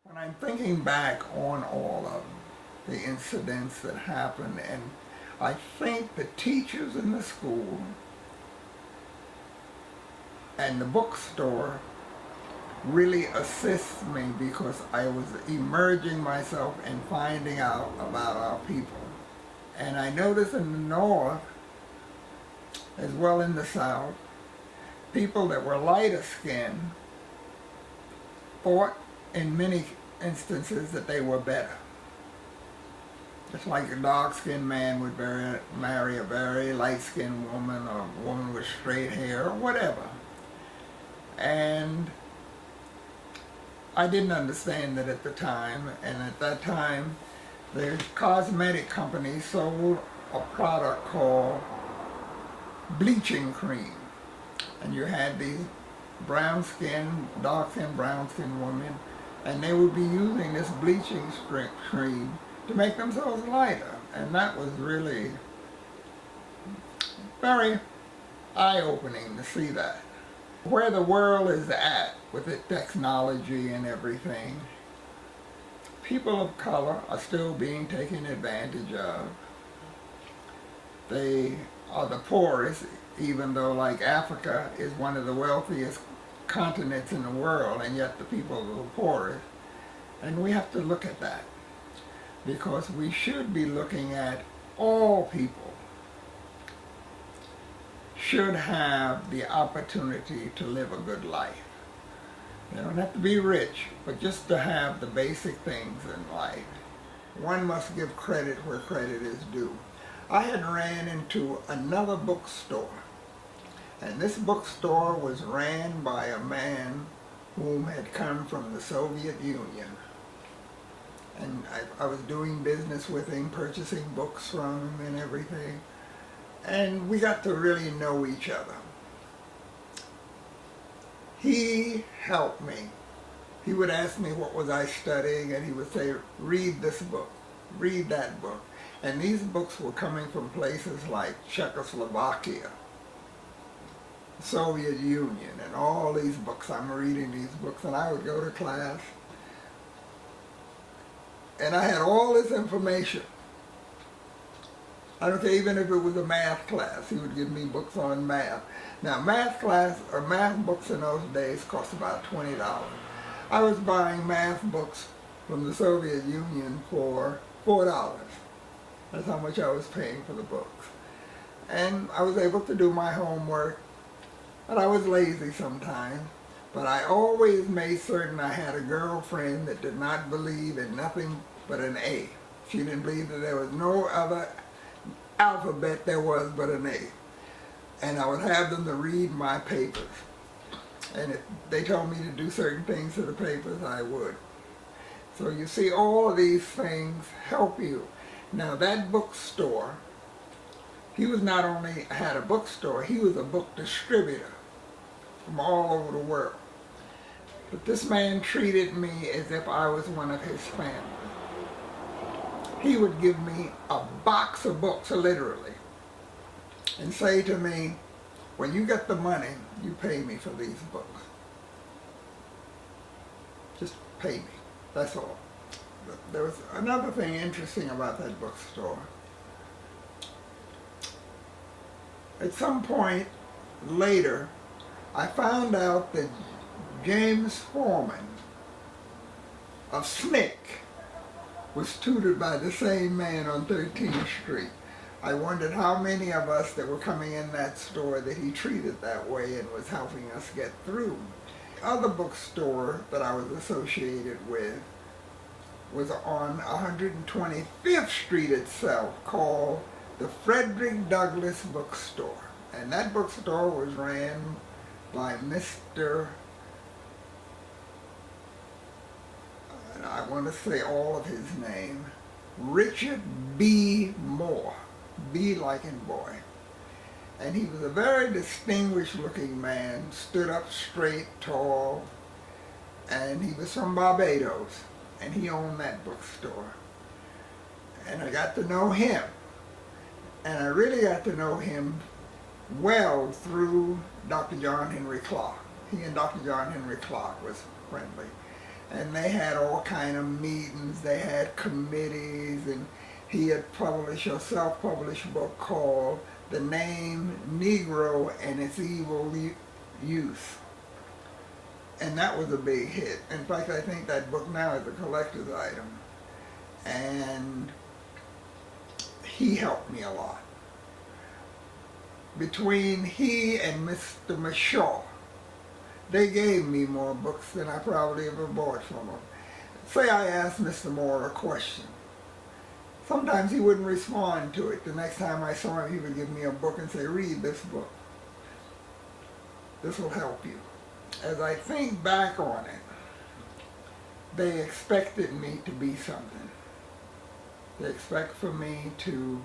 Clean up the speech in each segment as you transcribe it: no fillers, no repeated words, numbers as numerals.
When I'm thinking back on all of the incidents that happened, and I think the teachers in the school and the bookstore really assists me because I was emerging myself and finding out about our people. And I noticed in the North, as well in the South, people that were lighter skinned thought in many instances that they were better. Just like a dark-skinned man would marry a very light-skinned woman, or a woman with straight hair, or whatever. And I didn't understand that at the time, and at that time the cosmetic companies sold a product called bleaching cream. And you had these brown-skinned, dark-skinned, brown-skinned women, and they would be using this bleaching cream to make themselves lighter. And that was really very eye-opening to see that. Where the world is at with its technology and everything, people of color are still being taken advantage of. They are the poorest, even though, like, Africa is one of the wealthiest continents in the world, and yet the people are the poorest. And we have to look at that, because we should be looking at all people should have the opportunity to live a good life. They don't have to be rich, but just to have the basic things in life. One must give credit where credit is due. I had ran into another bookstore, and this bookstore was ran by a man whom had come from the Soviet Union. And I was doing business with him, purchasing books from him and everything. And we got to really know each other. He helped me. He would ask me what was I studying, and he would say, read this book, read that book. And these books were coming from places like Czechoslovakia, Soviet Union, and all these books. I'm reading these books, and I would go to class, and I had all this information. I don't care, even if it was a math class, he would give me books on math. Now, math class, or math books in those days cost about $20. I was buying math books from the Soviet Union for $4. That's how much I was paying for the books. And I was able to do my homework, and I was lazy sometimes, but I always made certain I had a girlfriend that did not believe in nothing but an A. She didn't believe that there was no other alphabet there was but an A. And I would have them to read my papers. And if they told me to do certain things to the papers, I would. So you see, all of these things help you. Now, that bookstore, he was not only had a bookstore, he was a book distributor from all over the world. But this man treated me as if I was one of his family. He would give me a box of books, literally, and say to me, when you get the money, you pay me for these books. Just pay me, that's all. But there was another thing interesting about that bookstore. At some point later, I found out that James Foreman of SNCC was tutored by the same man on 13th Street. I wondered how many of us that were coming in that store that he treated that way and was helping us get through. The other bookstore that I was associated with was on 125th Street itself, called the Frederick Douglas Book Store. And that bookstore was ran by Mr. I want to say all of his name, Richard B. Moore, B like in boy. And he was a very distinguished looking man, stood up straight, tall, and he was from Barbados, and he owned that bookstore. And I got to know him, and I really got to know him well through Dr. John Henry Clark. He and Dr. John Henry Clark was friendly. and they had all kind of meetings. They had committees, and he had published a self-published book called The Name Negro and Its Evil Use. And that was a big hit. In fact, I think that book now is a collector's item. And he helped me a lot. Between he and Mr. Mashaw, they gave me more books than I probably ever bought from them. Say I asked Mr. Moore a question. Sometimes he wouldn't respond to it. The next time I saw him, he would give me a book and say, read this book. This will help you. As I think back on it, they expected me to be something. They expect for me to,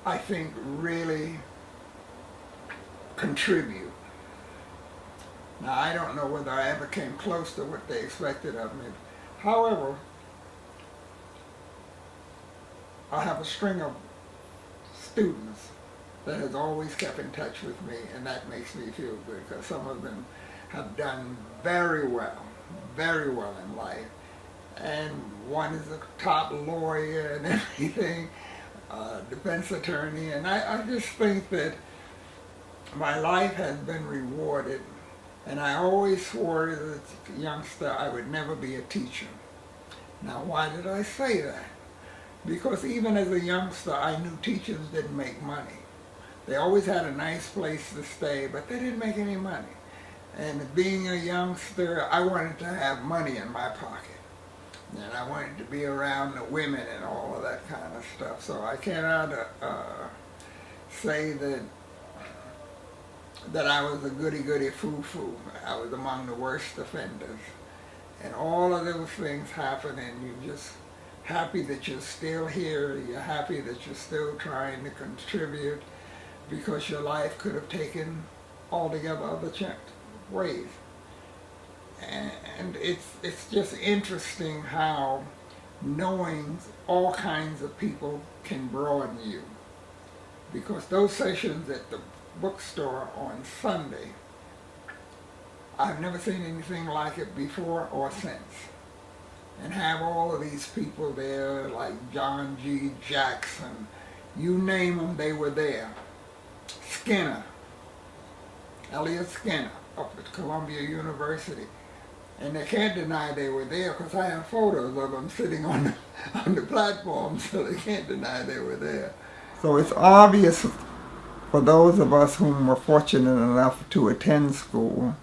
I think, really contribute. Now, I don't know whether I ever came close to what they expected of me. However, I have a string of students that has always kept in touch with me, and that makes me feel good, because some of them have done very well in life. And one is a top lawyer and everything, defense attorney, and I just think that my life has been rewarded. And I always swore as a youngster I would never be a teacher. Now, why did I say that? Because even as a youngster, I knew teachers didn't make money. They always had a nice place to stay, but they didn't make any money. And being a youngster, I wanted to have money in my pocket. And I wanted to be around the women and all of that kind of stuff. So I cannot say that I was a goody-goody foo-foo. I was among the worst offenders. And all of those things happen, and you're just happy that you're still here. You're happy that you're still trying to contribute, because your life could have taken altogether other ways. And it's just interesting how knowing all kinds of people can broaden you. Because those sessions at the bookstore on Sunday, I've never seen anything like it before or since. And have all of these people there, like John G. Jackson, you name them, they were there. Skinner, Elliot Skinner, up at Columbia University. And they can't deny they were there, because I have photos of them sitting on the platform, so they can't deny they were there. So it's obvious for those of us whom were fortunate enough to attend school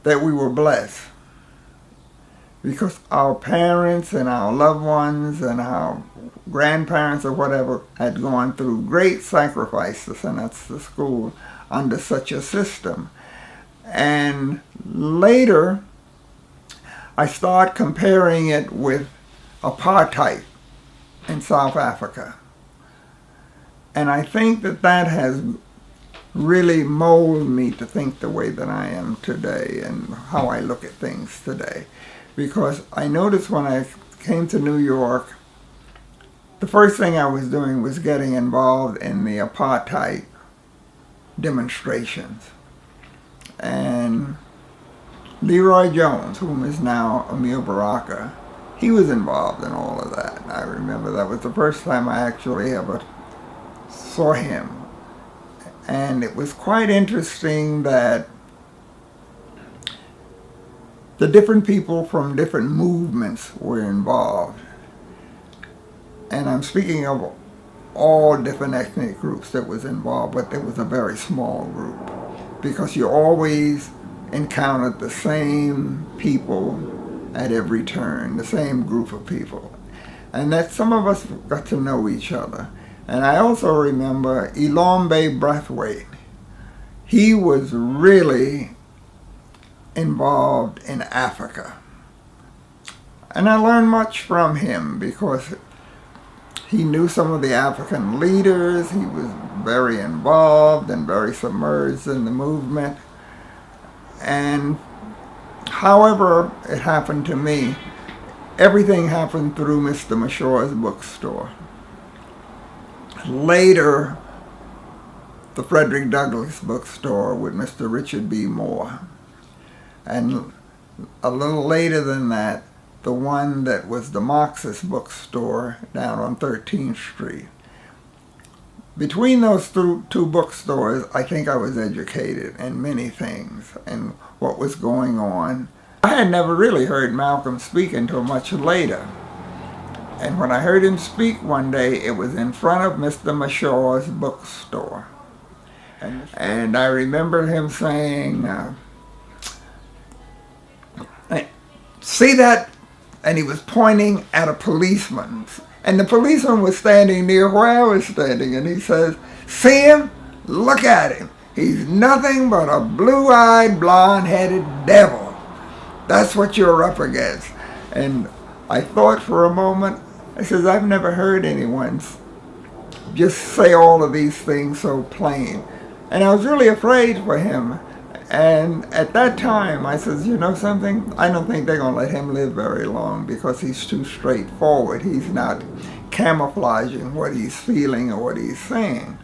that we were blessed, because our parents and our loved ones and our grandparents or whatever had gone through great sacrifices, and that's the school, under such a system. And later, I started comparing it with apartheid in South Africa. And I think that has really molded me to think the way that I am today and how I look at things today. Because I noticed when I came to New York, the first thing I was doing was getting involved in the apartheid demonstrations. And Leroy Jones, whom is now Amir Baraka, he was involved in all of that. I remember that was the first time I actually ever saw him. And it was quite interesting that the different people from different movements were involved. And I'm speaking of all different ethnic groups that was involved, but there was a very small group, because you always encountered the same people at every turn, the same group of people. And that some of us got to know each other. And I also remember Ilombe Brathwaite. He was really involved in Africa. And I learned much from him, because he knew some of the African leaders. He was very involved and very submerged in the movement. And however it happened to me, everything happened through Mr. Mashaw's bookstore. Later, the Frederick Douglas Bookstore with Mr. Richard B. Moore. And a little later than that, the one that was the Marxist bookstore down on 13th Street. Between those two bookstores, I think I was educated in many things and what was going on. I had never really heard Malcolm speak until much later. And when I heard him speak one day, it was in front of Mr. Mashaw's bookstore. And I remember him saying, "See that?" And he was pointing at a policeman. And the policeman was standing near where I was standing. And he says, "See him? Look at him. He's nothing but a blue-eyed, blonde-headed devil. That's what you're up against." And I thought for a moment, I says, I've never heard anyone just say all of these things so plain. And I was really afraid for him. And at that time, I says, you know something? I don't think they're going to let him live very long because he's too straightforward. He's not camouflaging what he's feeling or what he's saying.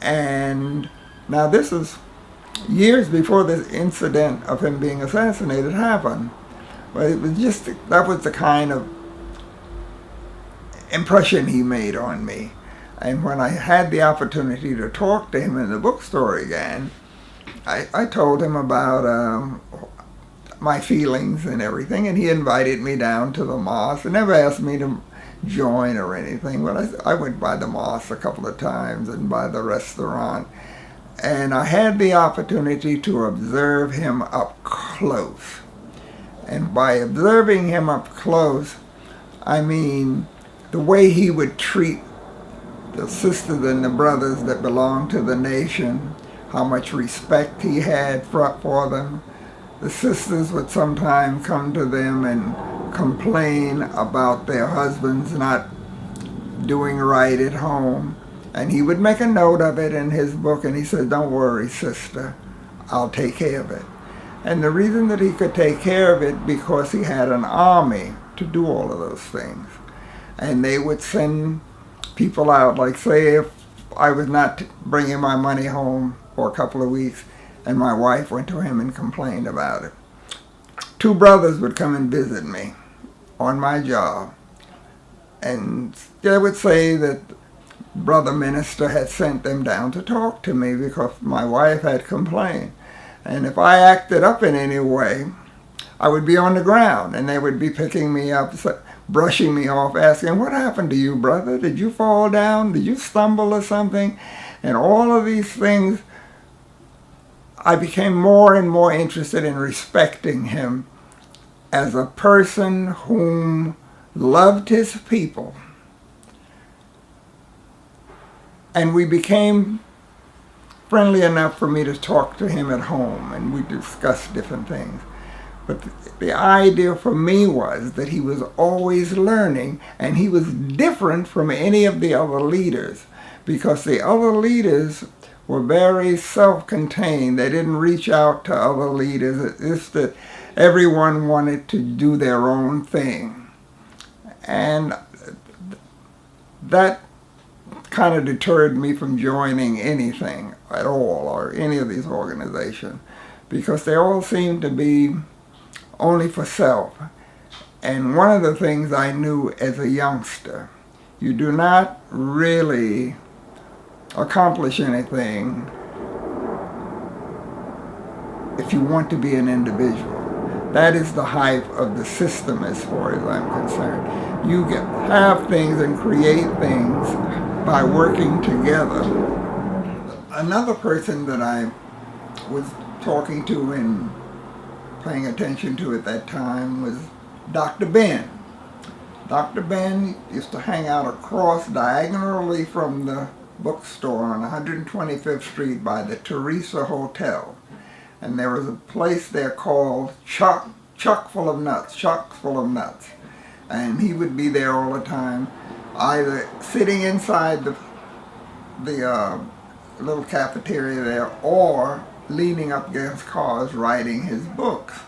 And now this is years before this incident of him being assassinated happened. But it was just, that was the kind of impression he made on me. And when I had the opportunity to talk to him in the bookstore again, I told him about my feelings and everything, and he invited me down to the mosque and never asked me to join or anything. But I went by the mosque a couple of times and by the restaurant, and I had the opportunity to observe him up close. And by observing him up close, I mean the way he would treat the sisters and the brothers that belonged to the nation, how much respect he had for them. The sisters would sometimes come to them and complain about their husbands not doing right at home. And he would make a note of it in his book, and he said, "Don't worry, sister, I'll take care of it." And the reason that he could take care of it, because he had an army to do all of those things. And they would send people out, like say if I was not bringing my money home for a couple of weeks, and my wife went to him and complained about it. 2 brothers would come and visit me on my job, and they would say that brother minister had sent them down to talk to me because my wife had complained. And if I acted up in any way, I would be on the ground, and they would be picking me up, brushing me off, asking, "What happened to you, brother? Did you fall down? Did you stumble or something?" And all of these things, I became more and more interested in respecting him as a person whom loved his people. And we became friendly enough for me to talk to him at home, and we discussed different things. But the idea for me was that he was always learning, and he was different from any of the other leaders, because the other leaders were very self-contained. They didn't reach out to other leaders. It's that everyone wanted to do their own thing. And that kind of deterred me from joining anything at all, or any of these organizations, because they all seemed to be only for self. And one of the things I knew as a youngster, you do not really accomplish anything if you want to be an individual. That is the hype of the system as far as I'm concerned. You have things and create things by working together. Another person that I was talking to and paying attention to at that time was Dr. Ben. Dr. Ben used to hang out across diagonally from the bookstore on 125th Street by the Teresa Hotel. And there was a place there called Chuck Full of Nuts. And he would be there all the time, either sitting inside the little cafeteria there, or leaning up against cars writing his books.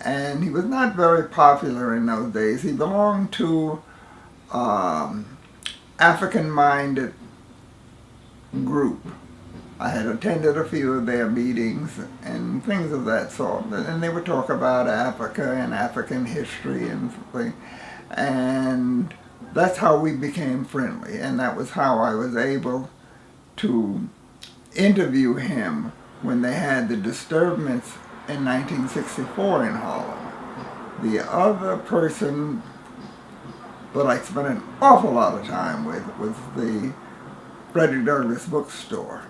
And he was not very popular in those days. He belonged to African-minded group, I had attended a few of their meetings and things of that sort. And they would talk about Africa and African history and things. And that's how we became friendly. And that was how I was able to interview him when they had the disturbance in 1964 in Harlem. The other person that I spent an awful lot of time with was the Frederick Douglas Bookstore.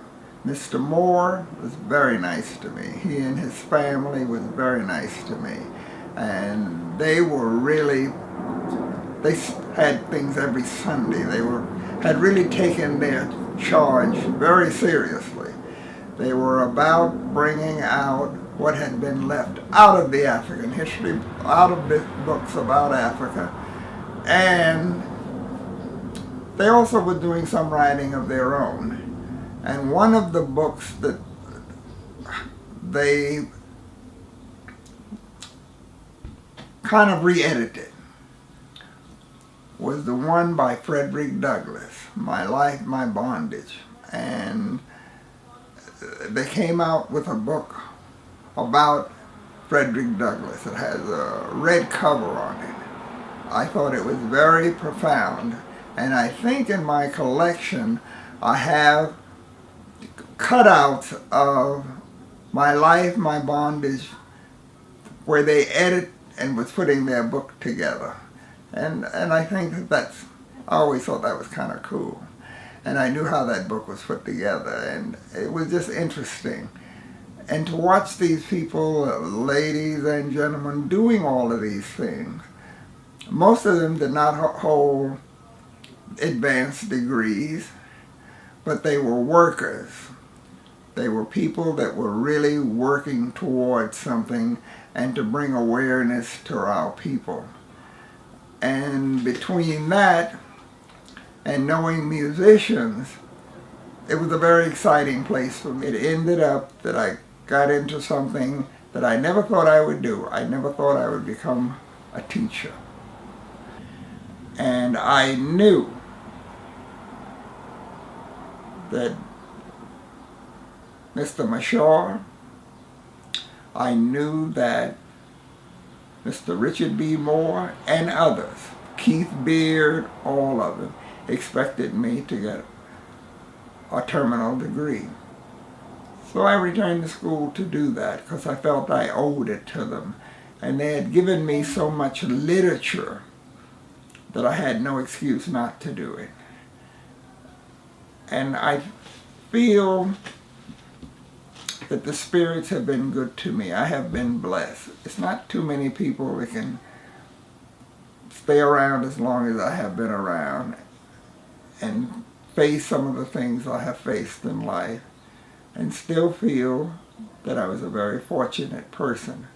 Mr. Moore was very nice to me. He and his family was very nice to me. And they were really, they had things every Sunday. They had really taken their charge very seriously. They were about bringing out what had been left out of the African history, out of the books about Africa. And they also were doing some writing of their own. And one of the books that they kind of re-edited was the one by Frederick Douglas, My Life, My Bondage. And they came out with a book about Frederick Douglass. It has a red cover on it. I thought it was very profound. And I think in my collection I have cutouts of My Life, My Bondage, where they edit and was putting their book together. And I think that's, I always thought that was kind of cool. And I knew how that book was put together, and it was just interesting. And to watch these people, ladies and gentlemen, doing all of these things. Most of them did not hold advanced degrees, but they were workers. They were people that were really working towards something and to bring awareness to our people. And between that and knowing musicians, it was a very exciting place for me. It ended up that I got into something that I never thought I would do. I never thought I would become a teacher. And I knew that Mr. Mashar, I knew that Mr. Richard B. Moore and others, Keith Beard, all of them, expected me to get a terminal degree. So I returned to school to do that because I felt I owed it to them. And they had given me so much literature that I had no excuse not to do it. And I feel that the spirits have been good to me. I have been blessed. It's not too many people that can stay around as long as I have been around and face some of the things I have faced in life and still feel that I was a very fortunate person.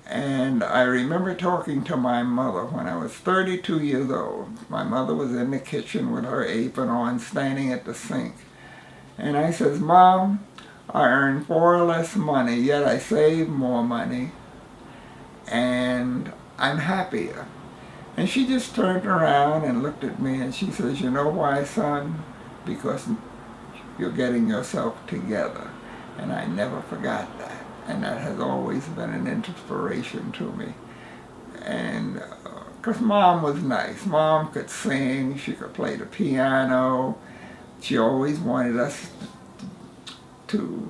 And I remember talking to my mother when I was 32 years old. My mother was in the kitchen with her apron on, standing at the sink. And I says, "Mom, I earn far less money, yet I save more money, and I'm happier." And she just turned around and looked at me and she says, "You know why, son? Because you're getting yourself together." And I never forgot that. And that has always been an inspiration to me. And because Mom was nice. Mom could sing, she could play the piano. She always wanted us to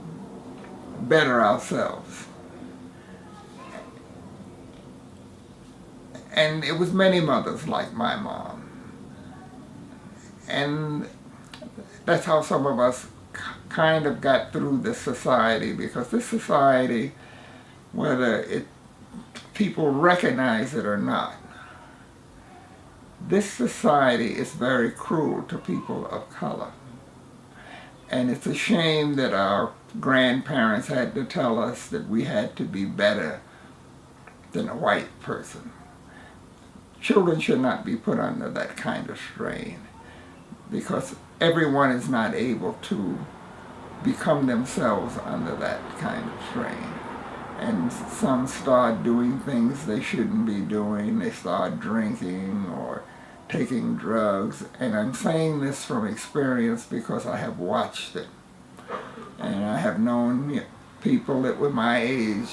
better ourselves. And it was many mothers like my mom. And that's how some of us kind of got through this society, because this society, whether people recognize it or not, this society is very cruel to people of color. And it's a shame that our grandparents had to tell us that we had to be better than a white person. Children should not be put under that kind of strain, because everyone is not able to become themselves under that kind of strain. And some start doing things they shouldn't be doing. They start drinking or taking drugs. And I'm saying this from experience because I have watched it. have known people that were my age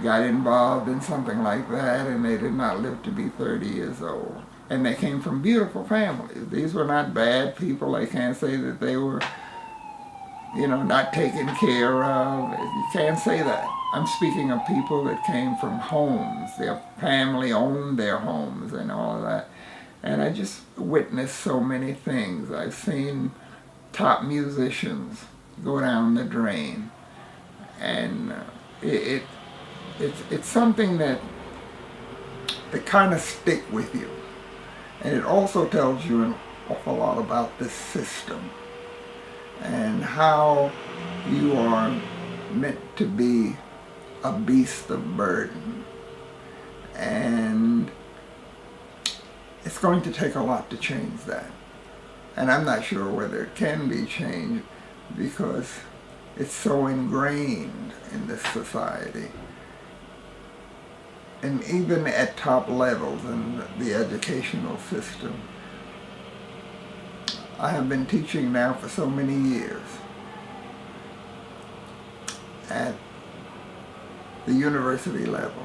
got involved in something like that, and they did not live to be 30 years old. And they came from beautiful families. These were not bad people. I can't say that they were, not taken care of. You can't say that. I'm speaking of people that came from homes. Their family owned their homes and all of that. And I just witnessed so many things. I've seen top musicians go down the drain. And it's something that kind of stick with you. And it also tells you an awful lot about this system and how you are meant to be a beast of burden. And it's going to take a lot to change that. And I'm not sure whether it can be changed because it's so ingrained in this society. And even at top levels in the educational system. I have been teaching now for so many years at the university level.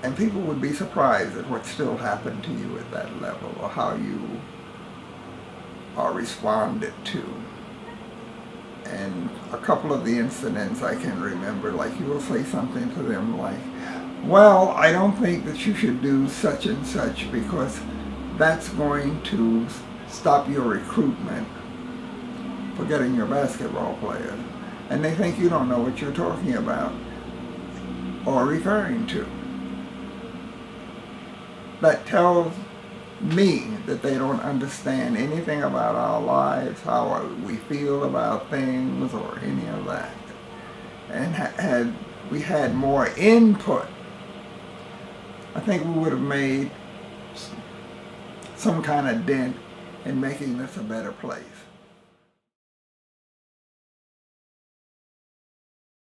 And people would be surprised at what still happened to you at that level or how you are responded to. And a couple of the incidents I can remember, like you will say something to them like, well, I don't think that you should do such and such because that's going to stop your recruitment for getting your basketball players. And they think you don't know what you're talking about or referring to. That tells me that they don't understand anything about our lives, how we feel about things, or any of that. And had we had more input, I think we would have made some kind of dent in making this a better place.